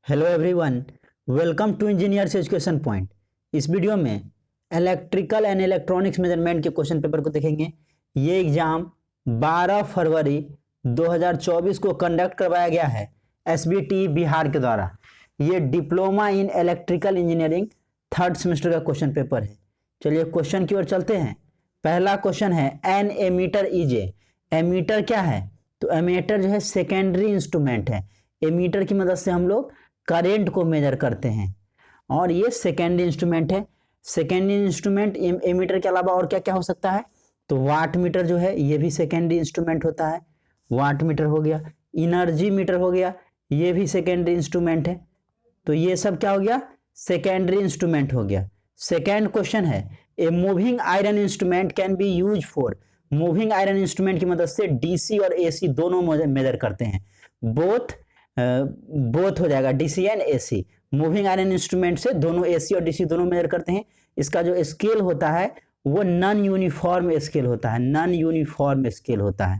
Hello everyone, welcome to engineers education point. इस video में electrical and electronics measurement के question paper को देखेंगे। ये एग्जाम 12 फरवरी 2024 को कंडक्ट करवाया गया है एसबीटी बिहार के द्वारा। ये diploma in electrical engineering third semester का क्वेश्चन पेपर है। चलिए क्वेश्चन की ओर चलते हैं। पहला क्वेश्चन है एन एमीटर इजे। एमीटर क्या है? तो एमीटर जो है सेकेंडरी इंस्ट्रूमेंट है। एमीटर की मदद से हम लोग करेंट को मेजर करते हैं और ये सेकेंडरी इंस्ट्रूमेंट है। सेकेंडरी इंस्ट्रूमेंट एमीटर के अलावा और क्या क्या हो सकता है? तो वाट मीटर जो है ये भी सेकेंडरी इंस्ट्रूमेंट होता है। वाट मीटर हो गया, एनर्जी मीटर हो गया, ये भी सेकेंडरी इंस्ट्रूमेंट है। तो ये सब क्या हो गया? सेकेंडरी इंस्ट्रूमेंट हो गया। सेकेंड क्वेश्चन है a moving iron instrument can be use for. Moving iron instrument की मदद से डीसी और एसी दोनों मेजर करते हैं। बोथ हो जाएगा, DC and AC. Moving iron instrument से दोनों एसी और डीसी दोनों मेजर करते हैं। इसका जो स्केल होता है वो नॉन यूनिफॉर्म स्केल होता है। नॉन यूनिफॉर्म स्केल होता है।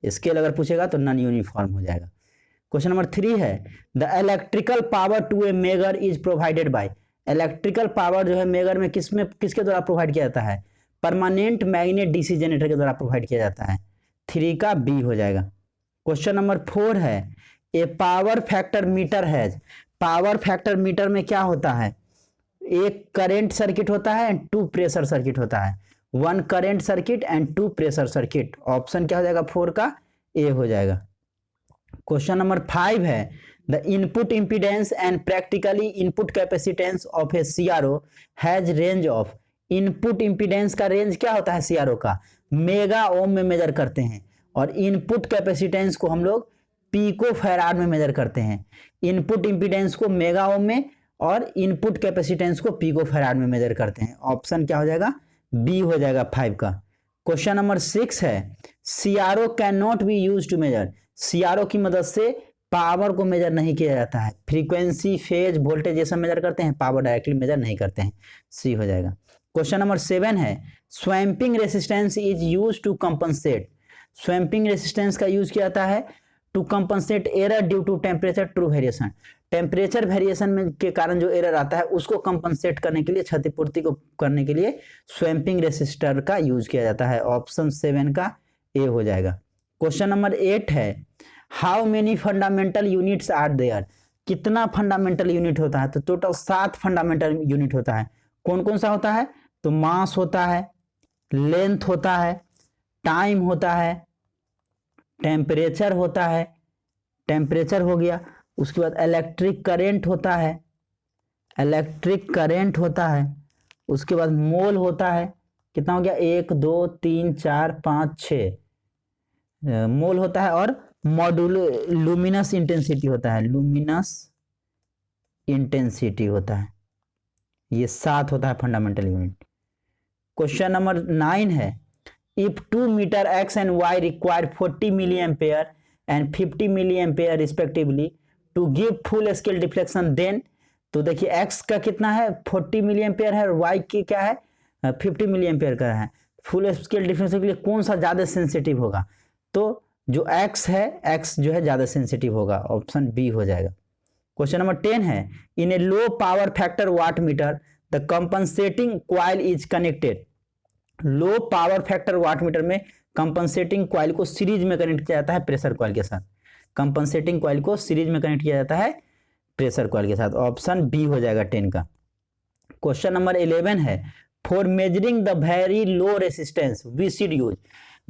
स्केल अगर पूछेगा तो नॉन यूनिफॉर्म हो जाएगा। क्वेश्चन नंबर 3 है the electrical power to a megger is provided by. Electrical power जो है मेगर में किसके द्वारा प्रोवाइड किया जाता है? परमानेंट मैग्नेट डीसी जनरेटर के द्वारा प्रोवाइड किया जाता है। 3 का बी हो जाएगा। क्वेश्चन नंबर 4 है ए पावर फैक्टर मीटर है। पावर फैक्टर मीटर में क्या होता है? एक करंट सर्किट होता है एंड 2 प्रेशर सर्किट होता है। 1 current circuit and 2 pressure circuit. Option क्या हो जाएगा? 4 का ए हो जाएगा। क्वेश्चन नंबर 5 है the input impedance and practically input capacitance of A CRO has range of. Input impedance का रेंज क्या होता है सीआरओ का? मेगा ओम में मेजर करते हैं। और इनपुट कैपेसिटेंस को हम लोग पीको फैराड में मेजर करते हैं। इनपुट इंपीडेंस को मेगा ओम में और इनपुट कैपेसिटेंस को पीको फैराड में मेजर करते हैं। ऑप्शन क्या हो जाएगा? बी हो जाएगा 5 का। क्वेश्चन नंबर 6 है CRO can not be use to measure. CRO की मदद से पावर को मेजर नहीं किया जाता है। फ्रीक्वेंसी, फेज, वोल्टेज ये सब मेजर करते हैं, पावर डायरेक्टली मेजर नहीं करते हैं। सी हो जाएगा। क्वेश्चन नंबर 7 है swamping resistance is use to compensate. Swamping resistance का यूज किया जाता है to compensate error due to temperature true variation. Temperature variation में के कारण जो एरर आता है उसको कंपनसेट करने के लिए, क्षतिपूर्ति को करने के लिए स्वैम्पिंग रेसिस्टर का यूज किया जाता है। ऑप्शन 7 का ए हो जाएगा। क्वेश्चन नंबर 8 है how many fundamental units are there. कितना फंडामेंटल यूनिट होता है? तो टोटल 7 फंडामेंटल यूनिट होता है। कौन कौन सा होता है? तो मास होता है, लेंथ होता है, टाइम होता है, टेम्परेचर होता है, टेम्परेचर हो गया। उसके बाद इलेक्ट्रिक करंट होता है, इलेक्ट्रिक करंट होता है। उसके बाद मोल होता है। कितना हो गया? 1 2 3 4 5 6 मोल होता है। और मॉड्यूलो लुमिनस इंटेंसिटी होता है। लुमिनस इंटेंसिटी होता है। ये 7 होता है फंडामेंटल यूनिट। क्वेश्चन नंबर 9 है if 2 meter x and y require 40 milliampere and 50 milliampere respectively to give full scale deflection then। तो देखिए x का कितना है? 40 मिलीएम्पेयर है और y की क्या है? 50 मिलीएम्पेयर का है। फुल स्केल डिफ्लेक्शन के लिए कौन सा ज्यादा सेंसिटिव होगा? तो जो x है, x जो है ज्यादा सेंसिटिव होगा। ऑप्शन बी हो जाएगा। क्वेश्चन नंबर 10 है in a low power factor watt meter the compensating coil is connected. Low power factor watt meter में कंपनसेटिंग कॉइल को सीरीज में कनेक्ट किया जाता है प्रेशर कॉइल के साथ। कंपनसेटिंग कॉइल को सीरीज में कनेक्ट किया जाता है प्रेशर कॉइल के साथ। ऑप्शन बी हो जाएगा 10 का। क्वेश्चन नंबर 11 है for measuring the very low resistance we should use.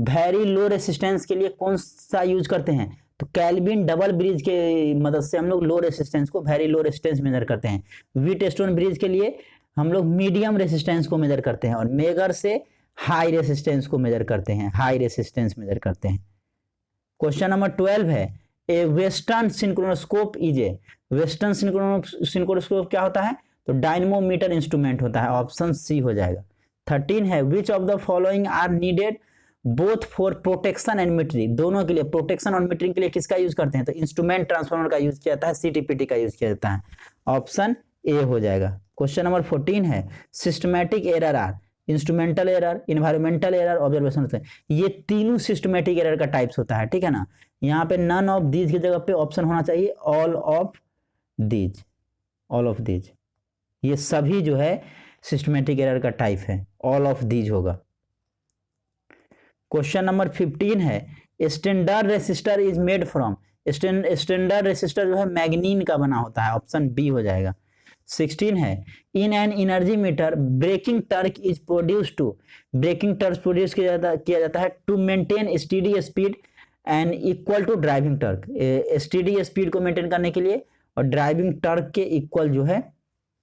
Very low resistance के लिए कौन सा यूज करते हैं? तो कैल्विन डबल ब्रिज के मदद से हम लोग लो रेसिस्टेंस को, वेरी लो रेसिस्टेंस मेजर करते हैं। व्हीटस्टोन ब्रिज के लिए हम लोग मीडियम रेसिस्टेंस को मेजर करते हैं और मेगर से हाई रेसिस्टेंस को मेजर करते हैं, हाई रेसिस्टेंस मेजर करते हैं। क्वेश्चन नंबर 12 है ए वेस्टर्न सिंक्रोनोस्कोप इज ए। वेस्टर्न सिंक्रोनोस्कोप क्या होता है? तो डायनमोमीटर इंस्ट्रूमेंट होता है। ऑप्शन सी हो जाएगा। 13 है which of the following are needed both for protection and metering. दोनों के लिए, प्रोटेक्शन और मीटरिंग के लिए किसका यूज करते हैं? तो इंस्ट्रूमेंट ट्रांसफार्मर का यूज किया जाता है, सीटीपीटी का यूज किया जाता है। ऑप्शन ए हो जाएगा। क्वेश्चन नंबर 14 है systematic error are instrumental error, environmental error, observation होते हैं। ये तीनों सिस्टमैटिक एरर का टाइप्स होता है, ठीक है ना। यहाँ पे नन ऑफ दीज की जगह पे ऑप्शन होना चाहिए all of these, all of these, ये सभी जो है सिस्टमेटिक एरर का टाइप है, ऑल ऑफ दीज होगा। क्वेश्चन नंबर 15 है standard resistor is made from, standard resistor जो है मैग्नीन का बना होता है, ऑप्शन बी हो जाएगा। 16 है in an energy meter braking torque is produce to, braking torque produce किया जाता है to maintain steady speed and equal to driving torque, steady speed को मेंटेन करने के लिए और ड्राइविंग टर्क के इक्वल जो है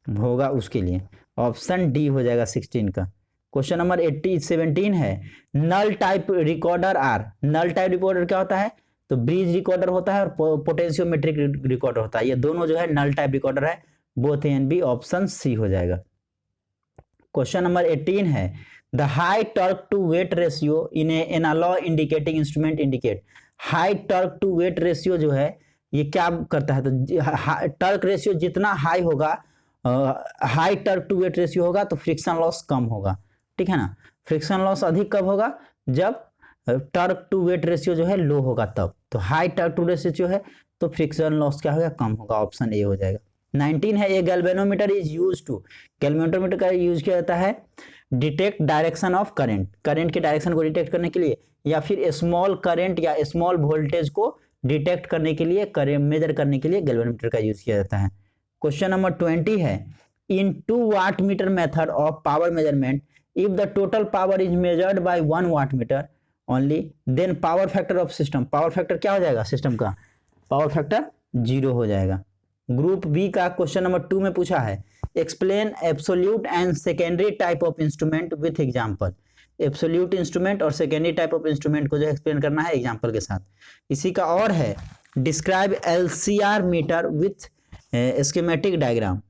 होगा उसके लिए, ऑप्शन डी हो जाएगा 16 का। क्वेश्चन नंबर 17 है null type recorder are, null type recorder क्या होता है, तो ब्रिज रिकॉर्डर होता है और पोटेंशियोमेट्रिक रिकॉर्डर होता है, ये दोनों जो है नल टाइप रिकॉर्डर है, both A and B, option C हो जाएगा। क्वेश्चन नंबर 18 है the high torque to weight ratio in a analog indicating instrument indicate, high torque to weight ratio जो है ये क्या करता है, तो टॉर्क रेशियो जितना हाई होगा, high torque to weight ratio होगा तो फ्रिक्शन लॉस कम होगा, ठीक है ना। फ्रिक्शन लॉस अधिक कब होगा, जब टॉर्क टू वेट रेशियो जो है लो होगा तब, तो high torque to weight ratio है तो फ्रिक्शन लॉस क्या होगा, कम होगा, ऑप्शन ए हो जाएगा। 19 है a galvanometer is use to, galvanometer का यूज किया जाता है detect direction of current, current के डायरेक्शन को डिटेक्ट करने के लिए, या फिर स्मॉल करंट या स्मॉल वोल्टेज को डिटेक्ट करने के लिए, मेजर करने के लिए गैल्वेनोमीटर का यूज किया जाता है। क्वेश्चन नंबर 20 है in 2 watt meter method of power measurement if the total power is measured by 1 watt meter only then power factor of system, power factor क्या हो जाएगा सिस्टम का, पावर फैक्टर 0 हो जाएगा। ग्रुप बी का question number 2 में पूछा है explain absolute and secondary type of instrument with example, absolute instrument और सेकेंडरी टाइप ऑफ इंस्ट्रूमेंट को जो एक्सप्लेन करना है एग्जांपल के साथ। इसी का और है describe LCR meter with schematic diagram.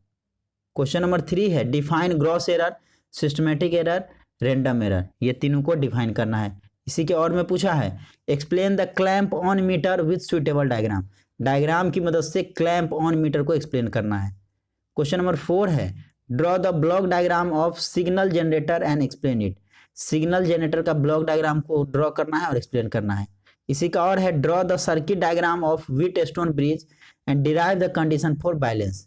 Question number 3 है define gross error, systematic error, random error, ये तीनों को डिफाइन करना है। इसी के और में पूछा है explain the clamp on meter with suitable diagram, diagram की मदद से क्लैंप ऑन मीटर को एक्सप्लेन करना है। क्वेश्चन नंबर 4 है draw the block diagram of signal generator and explain it, signal generator का ब्लॉक डायग्राम को ड्रॉ करना है और एक्सप्लेन करना है। इसी का और है draw the circuit diagram of Wheatstone bridge and derive the condition for balance,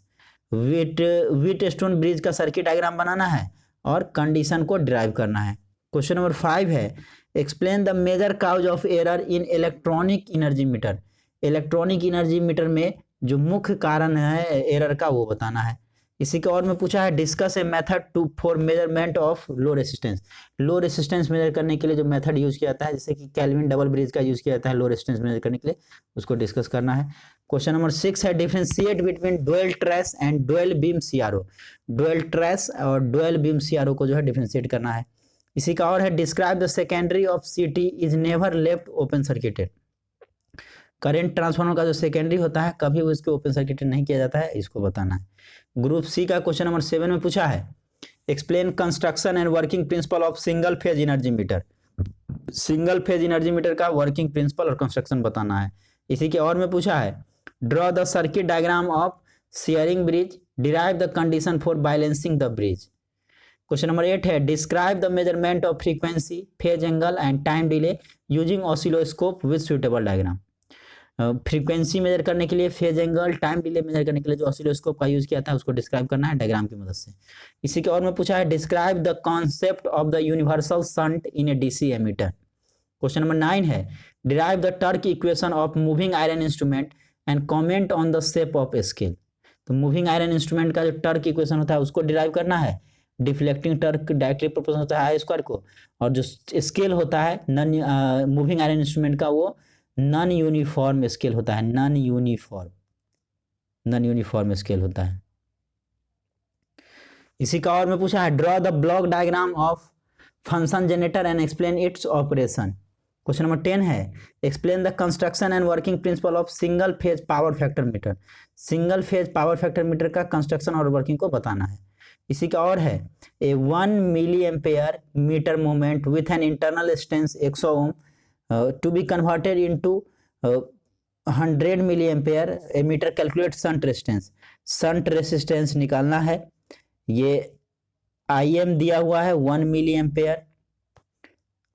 Wheatstone bridge का सर्किट डायग्राम बनाना है और कंडीशन को डिराइव करना है। क्वेश्चन नंबर 5 है explain the major cause of error in electronic energy meter, electronic energy meter में जो मुख्य कारण है एरर का वो बताना है। इसी के और में पूछा है discuss a method to for measurement of low resistance, low resistance measure करने के लिए जो मेथड यूज किया जाता है जैसे कि केल्विन डबल ब्रिज का यूज किया जाता है लो रेसिस्टेंस मेजर करने के लिए, उसको डिस्कस करना है। क्वेश्चन नंबर 6 है differentiate between dual trace and dual beam CRO, dual trace और डुअल बीम सीआरओ को जो है डिफरेंशिएट करना है। इसी का और है डिस्क्राइब द सेकेंडरी ऑफ सीटी is never left open circuited, current transformer का जो सेकेंडरी होता है कभी उसको ओपन सर्किटेड नहीं किया जाता है, इसको बताना है। ग्रुप सी का क्वेश्चन नंबर 7 में पूछा है explain construction and working principle of single phase energy meter, single phase energy meter का वर्किंग प्रिंसिपल और कंस्ट्रक्शन बताना है। इसी के और में पूछा है draw the circuit diagram of Schering bridge, derive the condition for balancing the bridge. Question number 8 है describe the measurement of frequency, phase angle and time delay using oscilloscope with suitable diagram, frequency measure करने के लिए, phase angle, time delay major करने के लिए जो oscilloscope का use किया था उसको डिस्क्राइब करना है डायग्राम की मदद से। इसी के और में पूछा है describe the concept of the universal shunt in a DC ammeter. Question number 9 है derive the torque equation of moving iron instrument and comment on the shape of scale, तो मूविंग आयरन इंस्ट्रूमेंट का जो Turk equation होता है उसको derive करना है, deflecting Turk directly proportional होता है आई स्क्वायर को, और जो स्केल होता है नॉन मूविंग आयरन इंस्ट्रूमेंट का वो नॉन यूनिफॉर्म स्केल होता है, नॉन यूनिफॉर्म स्केल होता है। इसी का और में पूछा है draw the block diagram of function generator and explain its operation. Question number 10 है explain the construction and working principle of single phase power factor meter, single phase power factor meter का कंस्ट्रक्शन और working को बताना है। इसी का और है a 1 milli ampere meter movement with an internal resistance 100 ohm to be converted into 100 milli ampere a meter calculate shunt resistance, shunt resistance निकालना है। ये IM दिया हुआ है 1 मिली एम्पेयर,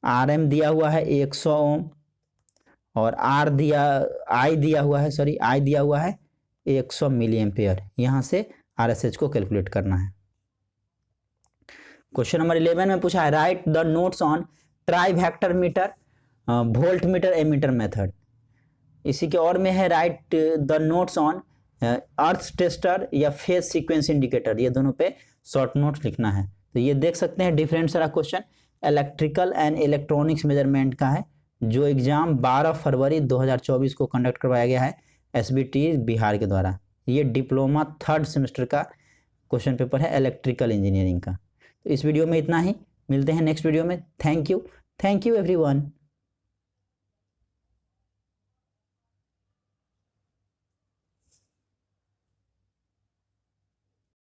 RM दिया हुआ है 100 ओम और I दिया हुआ है 100 मिली एम्पेयर। यहाँ से RSH को कैलकुलेट करना है। क्वेश्चन नंबर 11 में पूछा है write the notes on tri vector meter, volt meter, ammeter method. इसी के और में है write the notes on earth tester या फेज सीक्वेंस इंडिकेटर। ये दोनों पे शॉर्ट नोट्स लिखना है। तो ये देख सकते हैं डिफरेंट सारा question electrical and electronics measurement का है, जो एग्जाम 12 फरवरी 2024 को कंडक्ट करवाया गया है SBT बिहार के द्वारा। ये डिप्लोमा 3rd सेमेस्टर का क्वेश्चन पेपर है इलेक्ट्रिकल इंजीनियरिंग का। तो इस वीडियो में इतना ही, मिलते हैं नेक्स्ट वीडियो में। Thank you everyone.